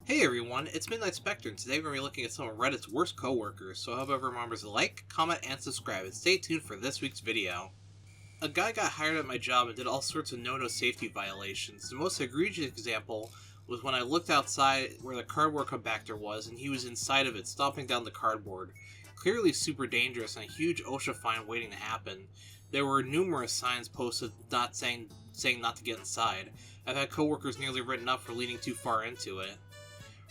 Hey everyone, it's Midnight Spectre, and today we're going to be looking at some of Reddit's worst coworkers, so I hope everyone remembers to like, comment, and subscribe, and stay tuned for this week's video. A guy got hired at my job and did all sorts of no-no safety violations. The most egregious example was when I looked outside where the cardboard compactor was, and he was inside of it, stomping down the cardboard. Clearly super dangerous and a huge OSHA fine waiting to happen. There were numerous signs posted not saying not to get inside. I've had coworkers nearly written up for leaning too far into it.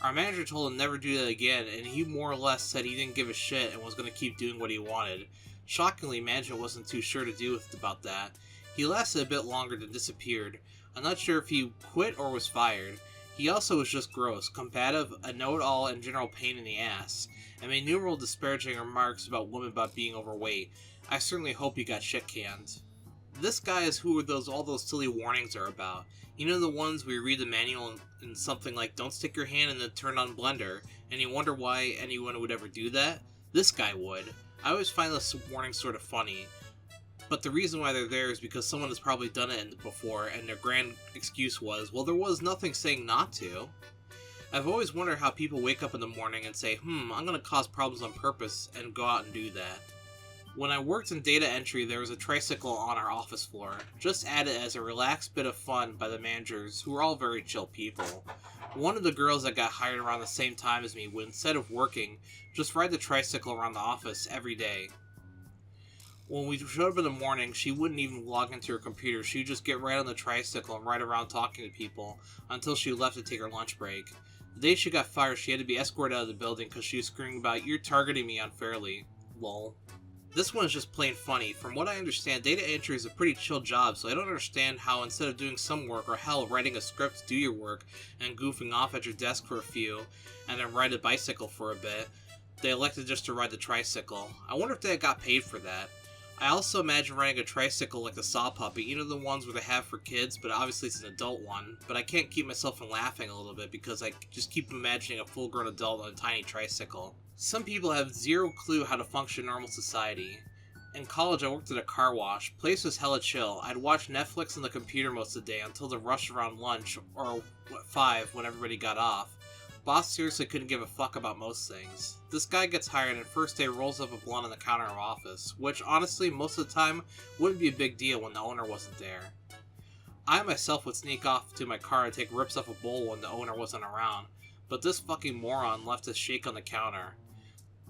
Our manager told him never do that again, and he more or less said he didn't give a shit and was going to keep doing what he wanted. Shockingly, management wasn't too sure to do about that. He lasted a bit longer then disappeared. I'm not sure if he quit or was fired. He also was just gross, combative, a know-it-all, and general pain in the ass, and made numerous disparaging remarks about women about being overweight. I certainly hope he got shit-canned. This guy is who all those silly warnings are about. You know, the ones where you read the manual and something like, don't stick your hand in the turn on blender, and you wonder why anyone would ever do that? This guy would. I always find this warning sort of funny, but the reason why they're there is because someone has probably done it before, and their grand excuse was, well, there was nothing saying not to. I've always wondered how people wake up in the morning and say, I'm gonna cause problems on purpose, and go out and do that. When I worked in data entry, there was a tricycle on our office floor, just added as a relaxed bit of fun by the managers, who were all very chill people. One of the girls that got hired around the same time as me would, instead of working, just ride the tricycle around the office every day. When we showed up in the morning, she wouldn't even log into her computer. She'd just get right on the tricycle and ride around talking to people until she left to take her lunch break. The day she got fired, she had to be escorted out of the building because she was screaming about, "You're targeting me unfairly." Lol. This one is just plain funny. From what I understand, data entry is a pretty chill job, so I don't understand how instead of doing some work, or hell, writing a script to do your work, and goofing off at your desk for a few, and then ride a bicycle for a bit, they elected just to ride the tricycle. I wonder if they got paid for that. I also imagine riding a tricycle like the Saw Puppy, you know, the ones where they have for kids, but obviously it's an adult one, but I can't keep myself from laughing a little bit because I just keep imagining a full-grown adult on a tiny tricycle. Some people have zero clue how to function in normal society. In college, I worked at a car wash. Place was hella chill. I'd watch Netflix on the computer most of the day until the rush around lunch, or 5 when everybody got off. Boss seriously couldn't give a fuck about most things. This guy gets hired and first day rolls up a blunt on the counter of office, which honestly, most of the time, wouldn't be a big deal when the owner wasn't there. I myself would sneak off to my car and take rips off a bowl when the owner wasn't around, but this fucking moron left a shake on the counter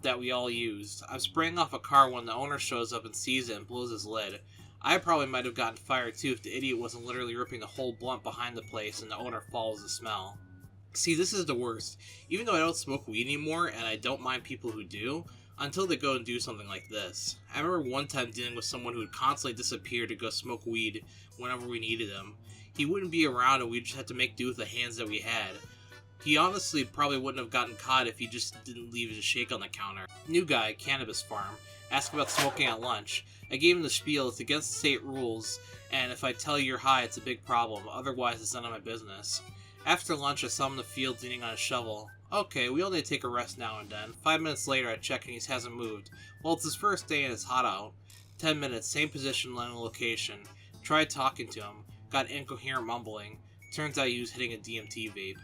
that we all used. I'm spraying off a car when the owner shows up and sees it and blows his lid. I probably might have gotten fired too if the idiot wasn't literally ripping the whole blunt behind the place and the owner follows the smell. See, this is the worst. Even though I don't smoke weed anymore, and I don't mind people who do, until they go and do something like this. I remember one time dealing with someone who would constantly disappear to go smoke weed whenever we needed him. He wouldn't be around and we just had to make do with the hands that we had. He honestly probably wouldn't have gotten caught if he just didn't leave his shake on the counter. New guy, cannabis farm, asked about smoking at lunch. I gave him the spiel, it's against state rules, and if I tell you you're high, it's a big problem, otherwise it's none of my business. After lunch, I saw him in the field leaning on a shovel. Okay, we all need to take a rest now and then. 5 minutes later, I check and he hasn't moved. Well, it's his first day and it's hot out. 10 minutes, same position, same location. Tried talking to him. Got incoherent mumbling. Turns out he was hitting a DMT vape.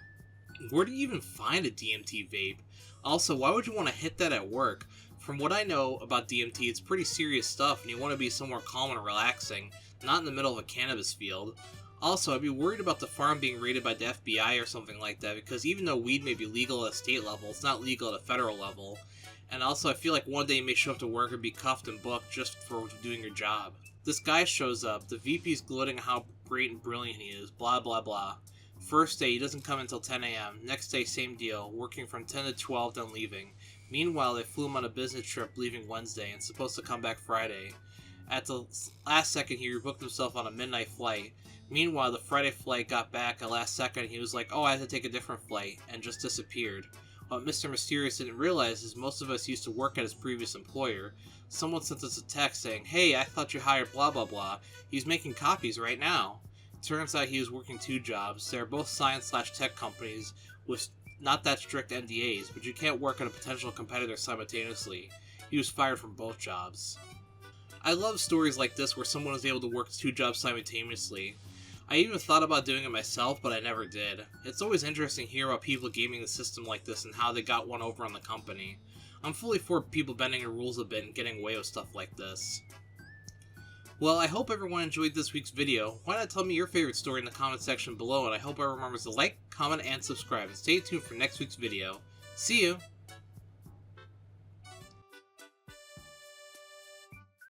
Where do you even find a DMT vape? Also, why would you want to hit that at work? From what I know about DMT, it's pretty serious stuff and you want to be somewhere calm and relaxing, not in the middle of a cannabis field. Also, I'd be worried about the farm being raided by the FBI or something like that, because even though weed may be legal at a state level, it's not legal at a federal level. And also, I feel like one day you may show up to work and be cuffed and booked just for doing your job. This guy shows up, the VP's gloating how great and brilliant he is, blah blah blah. First day, he doesn't come until 10 a.m. Next day, same deal, working from 10 to 12, then leaving. Meanwhile, they flew him on a business trip leaving Wednesday and supposed to come back Friday. At the last second, he rebooked himself on a midnight flight. Meanwhile, the Friday flight got back at last second. He was like, oh, I had to take a different flight, and just disappeared. What Mr. Mysterious didn't realize is most of us used to work at his previous employer. Someone sent us a text saying, hey, I thought you hired blah blah blah. He's making copies right now. Turns out he was working 2 jobs. They're both science/tech companies with not that strict NDAs, but you can't work at a potential competitor simultaneously. He was fired from both jobs. I love stories like this where someone is able to work 2 jobs simultaneously. I even thought about doing it myself, but I never did. It's always interesting to hear about people gaming the system like this and how they got one over on the company. I'm fully for people bending the rules a bit and getting away with stuff like this. Well, I hope everyone enjoyed this week's video. Why not tell me your favorite story in the comment section below, and I hope everyone remembers to like, comment, and subscribe, and stay tuned for next week's video. See you!